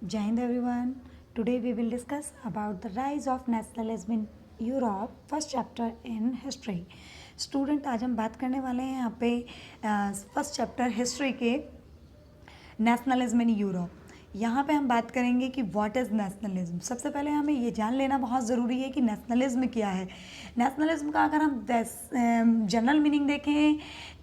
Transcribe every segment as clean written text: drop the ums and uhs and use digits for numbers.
Jai Hind everyone. Today we will discuss about the rise of nationalism in Europe, first chapter in history. Student आज हम बात करने वाले हैं यहाँ पे फर्स्ट चैप्टर हिस्ट्री के नेशनलिज्म इन यूरोप। यहाँ पे हम बात करेंगे कि व्हाट इज़ नेशनलिज्म। सबसे पहले हमें ये जान लेना बहुत ज़रूरी है कि नेशनलिज्म क्या है। नेशनलिज्म का अगर हम जनरल मीनिंग देखें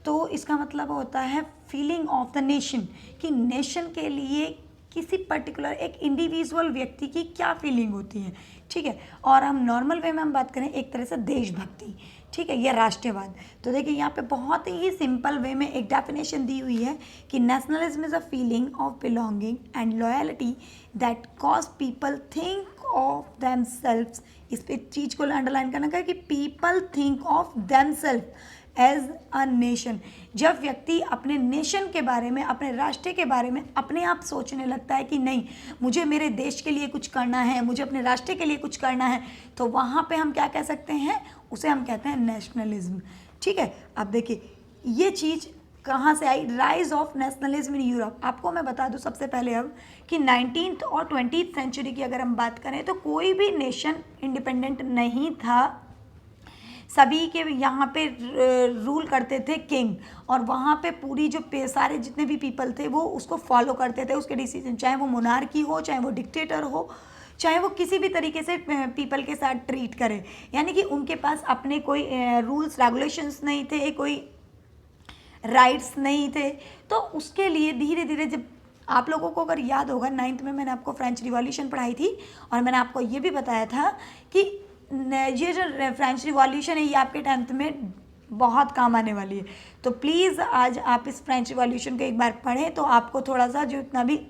तो इसका मतलब होता है फीलिंग ऑफ द नेशन, कि नेशन के लिए किसी पर्टिकुलर एक इंडिविजुअल व्यक्ति की क्या फीलिंग होती है, ठीक है। और हम नॉर्मल वे में हम बात करें एक तरह से देशभक्ति, ठीक है, या राष्ट्रवाद। तो देखिए यहाँ पे बहुत ही सिंपल वे में एक डेफिनेशन दी हुई है कि nationalism is a feeling of belonging and loyalty that cause people think of themselves. इस पे चीज़ को अंडरलाइन करना है कि people think of themself as a nation. जब व्यक्ति अपने नेशन के बारे में, अपने राष्ट्र के बारे में अपने आप सोचने लगता है कि नहीं, मुझे मेरे देश के लिए कुछ करना है, मुझे अपने राष्ट्र के लिए कुछ करना है, तो वहाँ पे हम क्या कह सकते हैं, उसे हम कहते हैं नेशनलिज्म, ठीक है। अब देखिए ये चीज़ कहाँ से आई, rise of nationalism in Europe. आपको मैं बता दूँ सबसे पहले अब कि 19th और 20th सेंचुरी की अगर हम बात करें तो कोई भी नेशन इंडिपेंडेंट नहीं था। सभी के यहाँ पे रूल करते थे किंग, और वहाँ पे पूरी जो सारे जितने भी पीपल थे वो उसको फॉलो करते थे, उसके डिसीजन, चाहे वो मोनार्की हो, चाहे वो डिक्टेटर हो, चाहे वो किसी भी तरीके से पीपल के साथ ट्रीट करे। यानी कि उनके पास अपने कोई रूल्स रेगुलेशंस नहीं थे, कोई राइट्स नहीं थे। तो उसके लिए धीरे धीरे, जब आप लोगों को अगर याद होगा 9th में मैंने आपको फ्रेंच रिवॉल्यूशन पढ़ाई थी, और मैंने आपको ये भी बताया था कि ये जो फ्रेंच रिवॉल्यूशन है ये आपके 10th में बहुत काम आने वाली है। तो प्लीज़ आज आप इस फ्रेंच रिवॉल्यूशन को एक बार पढ़ें तो आपको थोड़ा सा जो इतना भी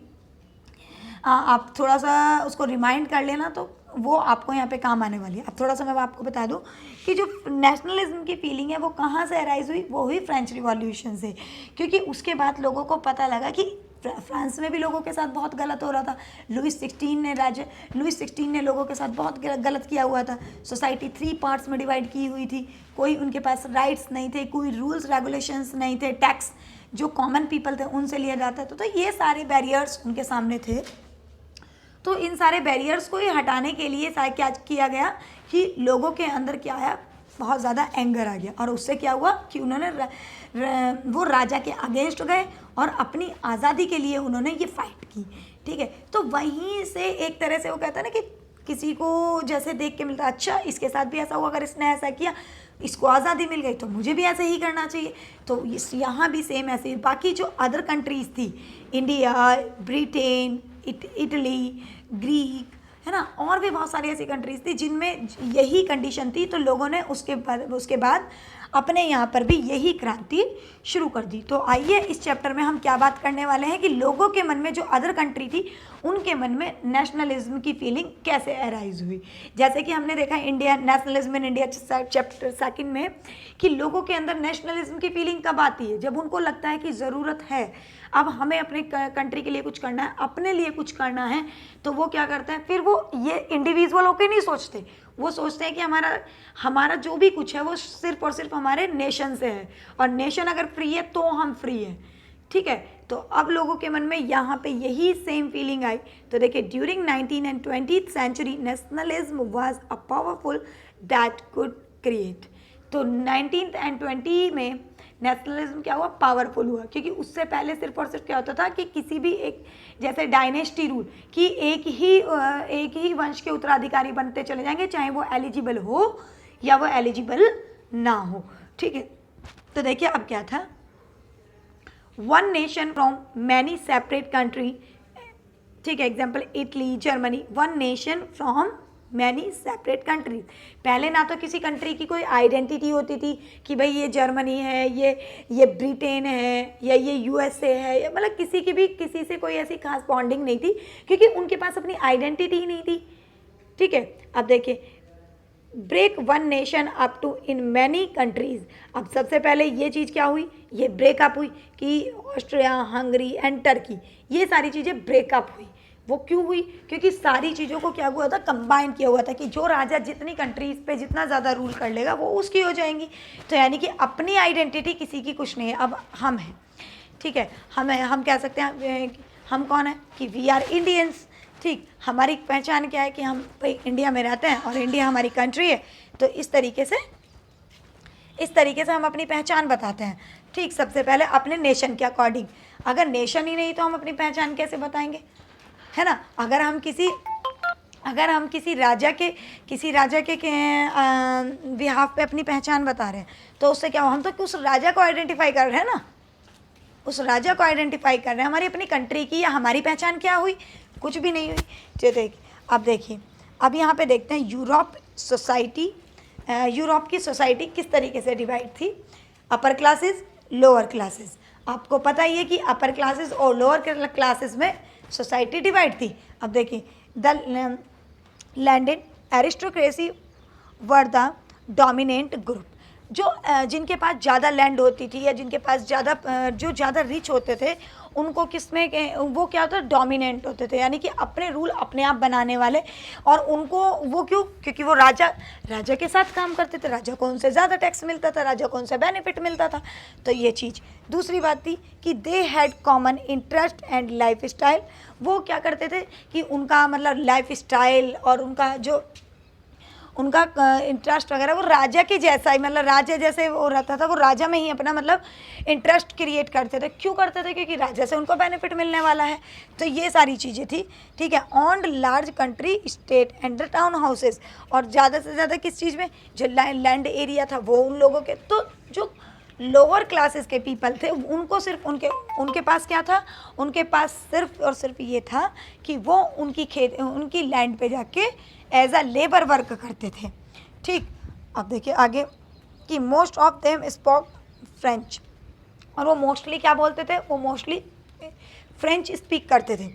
आप थोड़ा सा उसको रिमाइंड कर लेना, तो वो आपको यहाँ पे काम आने वाली है। अब थोड़ा सा मैं आपको बता दूँ कि जो नेशनलिज्म की फीलिंग है वो कहाँ से अराइज हुई, वो हुई फ्रेंच रिवॉल्यूशन से। क्योंकि उसके बाद लोगों को पता लगा कि फ्रांस में भी लोगों के साथ बहुत गलत हो रहा था। लुइस 16 ने लोगों के साथ बहुत गलत किया हुआ था। सोसाइटी 3 पार्ट्स में डिवाइड की हुई थी। कोई उनके पास राइट्स नहीं थे, कोई रूल्स रेगुलेशंस नहीं थे, टैक्स जो कॉमन पीपल थे उनसे लिया जाता था। तो ये सारे बैरियर्स उनके सामने थे। तो इन सारे बैरियर्स को ही हटाने के लिए क्या किया गया कि लोगों के अंदर क्या आया, बहुत ज़्यादा एंगर आ गया, और उससे क्या हुआ कि उन्होंने वो राजा के अगेंस्ट गए और अपनी आज़ादी के लिए उन्होंने ये फाइट की, ठीक है। तो वहीं से एक तरह से वो कहता है ना कि किसी को जैसे देख के मिलता, अच्छा इसके साथ भी ऐसा हुआ, अगर इसने ऐसा किया, इसको आज़ादी मिल गई तो मुझे भी ऐसे ही करना चाहिए। तो यहाँ भी सेम ऐसे। बाकी जो अदर कंट्रीज़ थी, इंडिया, ब्रिटेन, इटली, ग्रीक, है ना, और भी बहुत सारी ऐसी कंट्रीज़ थी जिनमें यही कंडीशन थी। तो लोगों ने उसके बाद अपने यहाँ पर भी यही क्रांति शुरू कर दी। तो आइए इस चैप्टर में हम क्या बात करने वाले हैं कि लोगों के मन में, जो अदर कंट्री थी उनके मन में नेशनलिज्म की फीलिंग कैसे अराइज हुई। जैसे कि हमने देखा India, nationalism in India chapter 2 में, कि लोगों के अंदर नेशनलिज्म की फीलिंग कब आती है, जब उनको लगता है कि ज़रूरत है, अब हमें अपने कंट्री के लिए कुछ करना है, अपने लिए कुछ करना है। तो वो क्या करते हैं, फिर वो ये इंडिविजुअल होकर नहीं सोचते, वो सोचते हैं कि हमारा जो भी कुछ है वो सिर्फ और सिर्फ हमारे नेशन से है, और नेशन अगर फ्री है तो हम फ्री हैं, ठीक है। तो अब लोगों के मन में यहाँ पे यही सेम फीलिंग आई। तो देखिए, during 19th and 20th century nationalism was a powerful that could create. तो 19th and 20 में नेशनलिज्म क्या हुआ, पावरफुल हुआ। क्योंकि उससे पहले सिर्फ और सिर्फ क्या होता था कि किसी भी एक, जैसे डायनेस्टी रूल, कि एक ही वंश के उत्तराधिकारी बनते चले जाएंगे, चाहे वो एलिजिबल हो या वो एलिजिबल ना हो, ठीक है। तो देखिए अब क्या था, one nation from many separate country, ठीक है, example Italy, Germany, one nation from many separate countries. पहले ना तो किसी कंट्री की कोई आइडेंटिटी होती थी कि भाई ये जर्मनी है, ये ब्रिटेन है, या ये यूएसए है, या मतलब किसी से कोई ऐसी खास बॉन्डिंग नहीं थी, क्योंकि उनके पास अपनी आइडेंटिटी ही नहीं थी, ठीक है। अब देखिए, break one nation up to in many countries. अब सबसे पहले ये चीज़ क्या हुई, ये ब्रेकअप हुई कि ऑस्ट्रिया, हंगरी एंड टर्की, ये सारी चीज़ें ब्रेकअप हुई। वो क्यों हुई, क्योंकि सारी चीज़ों को क्या हुआ था, कंबाइन किया हुआ था कि जो राजा जितनी कंट्रीज़ पे जितना ज़्यादा रूल कर लेगा वो उसकी हो जाएंगी। तो यानी कि अपनी आइडेंटिटी किसी की कुछ नहीं है, अब हम हैं, ठीक है। हम कह सकते हैं हम कौन है कि वी आर इंडियंस, ठीक, हमारी पहचान क्या है कि हम भाई इंडिया में रहते हैं और इंडिया हमारी कंट्री है, तो इस तरीके से हम अपनी पहचान बताते हैं। ठीक, सबसे पहले अपने नेशन के अकॉर्डिंग, अगर नेशन ही नहीं तो हम अपनी पहचान कैसे बताएंगे, है ना। अगर हम किसी राजा के बिहाफ पे अपनी पहचान बता रहे हैं तो उससे क्या हो, हम तो उस राजा को आइडेंटिफाई कर रहे हैं ना, उस राजा को आइडेंटिफाई कर रहे हैं। हमारी अपनी कंट्री की या हमारी पहचान क्या हुई, कुछ भी नहीं हुई। अब देखिए, अब यहाँ पे देखते हैं यूरोप की सोसाइटी किस तरीके से डिवाइड थी, अपर क्लासेस, लोअर क्लासेस। आपको पता ही है कि अपर क्लासेस और लोअर क्लासेस में सोसाइटी डिवाइड थी। अब देखिए, the landed aristocracy were the dominant group, जो जिनके पास ज़्यादा लैंड होती थी या जिनके पास जो ज़्यादा रिच होते थे, उनको वो क्या होता है, डोमिनेंट होते थे, यानी कि अपने रूल अपने आप बनाने वाले। और उनको वो क्योंकि वो राजा के साथ काम करते थे, राजा को उनसे ज़्यादा टैक्स मिलता था, राजा को उनसे बेनिफिट मिलता था। तो ये चीज़। दूसरी बात थी कि they had common interest and life style, वो क्या करते थे कि उनका मतलब लाइफ स्टाइल और उनका इंटरेस्ट वगैरह वो राजा के जैसा ही, मतलब राजा जैसे वो रहता था, वो राजा में ही अपना मतलब इंटरेस्ट क्रिएट करते थे। क्यों करते थे, क्योंकि राजा से उनको बेनिफिट मिलने वाला है। तो ये सारी चीज़ें थी। ठीक है, on large country state and the town houses, और ज़्यादा से ज़्यादा किस चीज़ में, जो लैंड एरिया था वो उन लोगों के। तो जो लोअर क्लासेस के पीपल थे, उनको सिर्फ उनके पास क्या था, उनके पास सिर्फ और सिर्फ ये था कि वो उनकी लैंड पे जाके एज अ लेबर वर्क करते थे। ठीक, अब देखिए आगे कि most of them spoke French, और वो मोस्टली क्या बोलते थे, वो मोस्टली फ्रेंच स्पीक करते थे।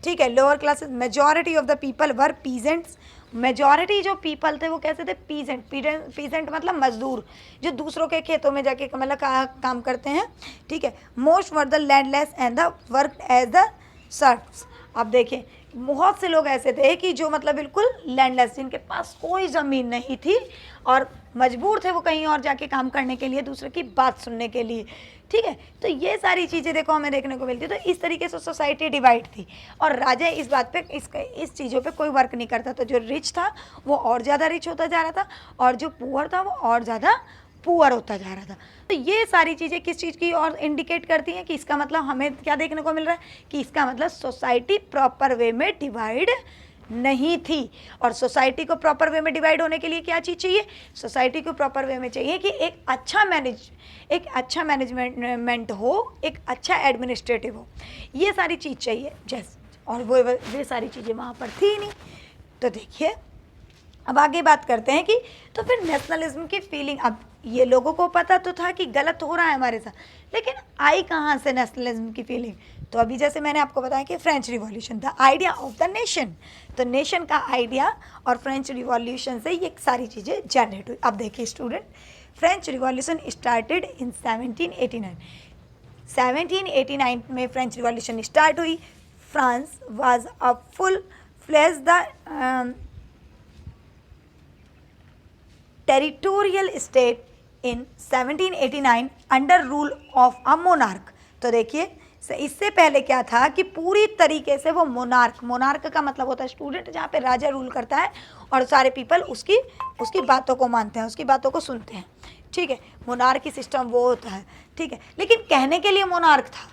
ठीक है, lower classes majority of the people were peasants, majority जो पीपल थे वो कैसे थे, पीजेंट मतलब मजदूर, जो दूसरों के खेतों में जाके मतलब काम करते हैं। ठीक है, most were the landless and the work as the serfs. अब देखिए, बहुत से लोग ऐसे थे कि जो मतलब बिल्कुल लैंडलेस, जिनके पास कोई ज़मीन नहीं थी और मजबूर थे वो कहीं और जाके काम करने के लिए, दूसरे की बात सुनने के लिए। ठीक है, तो ये सारी चीज़ें देखो हमें देखने को मिलती। तो इस तरीके से सोसाइटी डिवाइड थी, और राजा इस बात पे इस चीज़ों पे कोई वर्क नहीं करता था। जो रिच था वो और ज़्यादा रिच होता जा रहा था, और जो पुअर था वो और ज़्यादा पुअर होता जा रहा था। तो ये सारी चीज़ें किस चीज़ की और इंडिकेट करती हैं कि इसका मतलब हमें क्या देखने को मिल रहा है कि इसका मतलब सोसाइटी प्रॉपर वे में डिवाइड नहीं थी। और सोसाइटी को प्रॉपर वे में डिवाइड होने के लिए क्या चीज़ चाहिए, सोसाइटी को प्रॉपर वे में चाहिए कि एक अच्छा मैनेजमेंट हो, एक अच्छा एडमिनिस्ट्रेटिव हो, ये सारी चीज़ चाहिए जैसे, और वो सारी चीज़ें वहाँ पर थी नहीं। तो देखिए, अब आगे बात करते हैं कि तो फिर नेशनलिज्म की फीलिंग, अब ये लोगों को पता तो था कि गलत हो रहा है हमारे साथ, लेकिन आई कहाँ से नेशनलिज्म की फीलिंग। तो अभी जैसे मैंने आपको बताया कि French revolution, the idea of the nation, तो नेशन का आइडिया और फ्रेंच रिवॉल्यूशन से ये सारी चीज़ें जनरेट हुई। अब देखिए student, French revolution started in 1789। 1789 में फ्रेंच रिवॉल्यूशन स्टार्ट हुई। France was a full fledged territorial state in 1789 under rule of a monarch. तो देखिए, इससे पहले क्या था कि पूरी तरीके से वो मोनार्क का मतलब होता है स्टूडेंट, जहाँ पे राजा रूल करता है और सारे पीपल उसकी बातों को मानते हैं, उसकी बातों को सुनते हैं। ठीक है, मोनार्की सिस्टम वो होता है। ठीक है, लेकिन कहने के लिए मोनार्क था,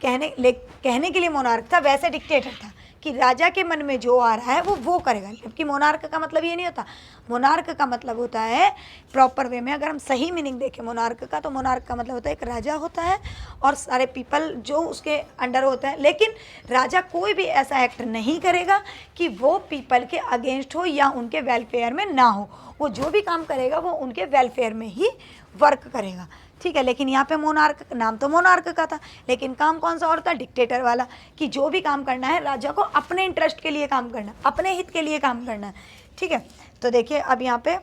कहने के लिए मोनार्क था, वैसे डिक्टेटर था कि राजा के मन में जो आ रहा है वो करेगा। जबकि मोनार्क का मतलब ये नहीं होता, मोनार्क का मतलब होता है प्रॉपर वे में, अगर हम सही मीनिंग देखें मोनार्क का, तो मोनार्क का मतलब होता है एक राजा होता है और सारे पीपल जो उसके अंडर होते हैं। लेकिन राजा कोई भी ऐसा एक्ट नहीं करेगा कि वो पीपल के अगेंस्ट हो या उनके वेलफेयर में ना हो। वो जो भी काम करेगा वो उनके वेलफेयर में ही वर्क करेगा। ठीक है, लेकिन यहाँ पे मोनार्क, नाम तो मोनार्क का था, लेकिन काम कौन सा और था, डिक्टेटर वाला, कि जो भी काम करना है राजा को अपने इंटरेस्ट के लिए काम करना, अपने हित के लिए काम करना है। ठीक है, तो देखिए अब यहाँ पे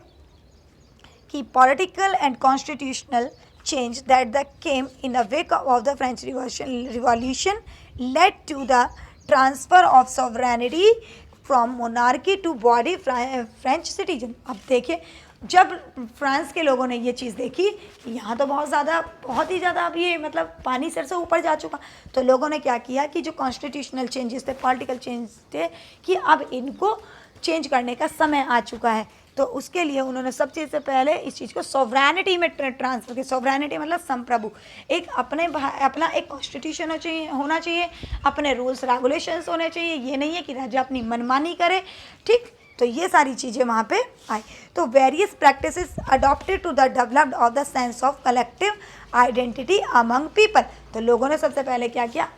कि political and constitutional change that came in the wake of the French Revolution led to the transfer of sovereignty from monarchy to body French citizen। अब देखिए, जब फ्रांस के लोगों ने ये चीज़ देखी कि यहाँ तो बहुत ही ज़्यादा अब ये मतलब पानी सर से ऊपर जा चुका, तो लोगों ने क्या किया कि जो कॉन्स्टिट्यूशनल चेंजेस थे, पॉलिटिकल चेंज थे, कि अब इनको चेंज करने का समय आ चुका है। तो उसके लिए उन्होंने सब चीज़ से पहले इस चीज़ को सॉवरेनिटी में ट्रांसफर की। सॉवरेनिटी मतलब संप्रभु, एक अपना एक कॉन्स्टिट्यूशन होना चाहिए, अपने रूल्स रेगुलेशंस होने चाहिए। ये नहीं है कि राजा अपनी मनमानी करे, ठीक। तो ये सारी चीज़ें वहाँ पे आई। तो various practices adopted to the developed of the sense of collective identity among people. तो लोगों ने सबसे पहले क्या किया,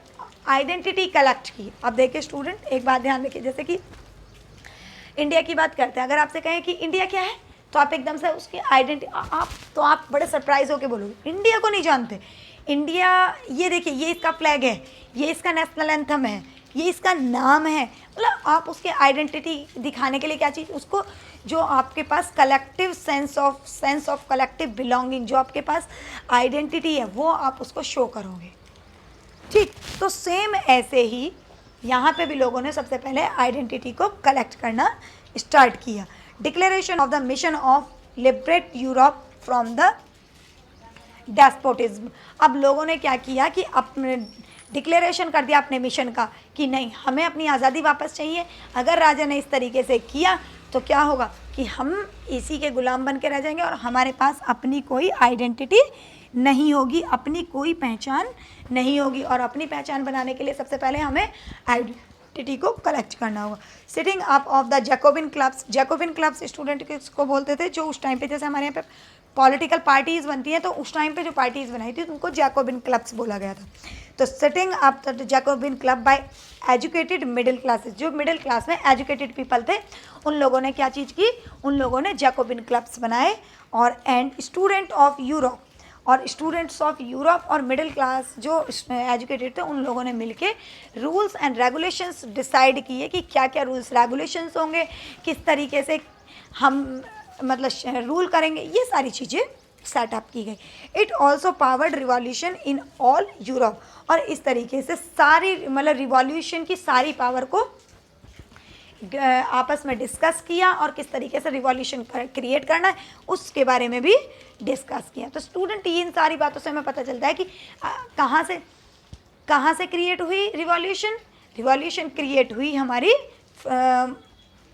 आइडेंटिटी कलेक्ट की। अब देखिए स्टूडेंट, एक बात ध्यान रखिए, जैसे कि इंडिया की बात करते हैं, अगर आपसे कहें कि इंडिया क्या है, तो आप एकदम से उसकी आइडेंटिटी आप बड़े सरप्राइज होकर बोलोगे इंडिया को नहीं जानते। इंडिया, ये देखिए, ये इसका फ्लैग है, ये इसका नेशनल एंथम है, ये इसका नाम है। मतलब आप उसके आइडेंटिटी दिखाने के लिए क्या चीज़, उसको जो आपके पास collective sense of collective belonging, जो आपके पास आइडेंटिटी है, वो आप उसको शो करोगे, ठीक। तो सेम ऐसे ही यहाँ पे भी लोगों ने सबसे पहले आइडेंटिटी को कलेक्ट करना स्टार्ट किया। Declaration of the mission of liberate Europe from the despotism. अब लोगों ने क्या किया कि अपने डिक्लेरेशन कर दिया अपने मिशन का कि नहीं, हमें अपनी आज़ादी वापस चाहिए। अगर राजा ने इस तरीके से किया तो क्या होगा कि हम इसी के गुलाम बन के रह जाएंगे और हमारे पास अपनी कोई आइडेंटिटी नहीं होगी, अपनी कोई पहचान नहीं होगी। और अपनी पहचान बनाने के लिए सबसे पहले हमें आइडेंटिटी को कलेक्ट करना होगा। Setting up of the Jacobian clubs. Jacobian clubs student को बोलते थे, जो उस टाइम पे, जैसे हमारे यहाँ पे पॉलिटिकल पार्टीज़ बनती हैं, तो उस टाइम पे जो पार्टीज़ बनाई थी उनको जैकोबिन क्लब्स बोला गया था। तो setting up the Jacobin club bye educated middle classes. जो मिडिल क्लास में एजुकेटेड पीपल थे, उन लोगों ने क्या चीज़ की, उन लोगों ने जैकोबिन क्लब्स बनाए। और एंड स्टूडेंट ऑफ यूरोप, और स्टूडेंट्स ऑफ यूरोप और मिडिल क्लास जो एजुकेटेड थे, उन लोगों ने मिलके रूल्स एंड रेगुलेशंस डिसाइड किए कि क्या क्या रूल्स रेगुलेशंस होंगे, किस तरीके से हम मतलब रूल करेंगे, ये सारी चीज़ें सेटअप की गई। It also powered revolution in all Europe. और इस तरीके से सारी मतलब रिवॉल्यूशन की सारी पावर को आपस में डिस्कस किया, और किस तरीके से रिवॉल्यूशन क्रिएट करना है उसके बारे में भी डिस्कस किया। तो स्टूडेंट, इन सारी बातों से हमें पता चलता है कि कहाँ से क्रिएट हुई रिवॉल्यूशन। रिवॉल्यूशन क्रिएट हुई हमारी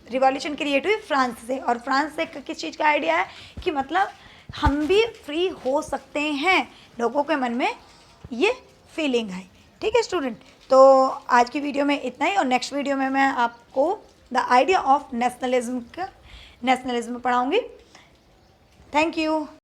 रिवॉल्यूशन क्रिएट हुई फ्रांस से। और फ्रांस से किस चीज़ का आइडिया है कि मतलब हम भी फ्री हो सकते हैं, लोगों के मन में ये फीलिंग आई। ठीक है स्टूडेंट, तो आज की वीडियो में इतना ही, और नेक्स्ट वीडियो में मैं आपको द आइडिया ऑफ नेशनलिज्म पढ़ाऊँगी। Thank you.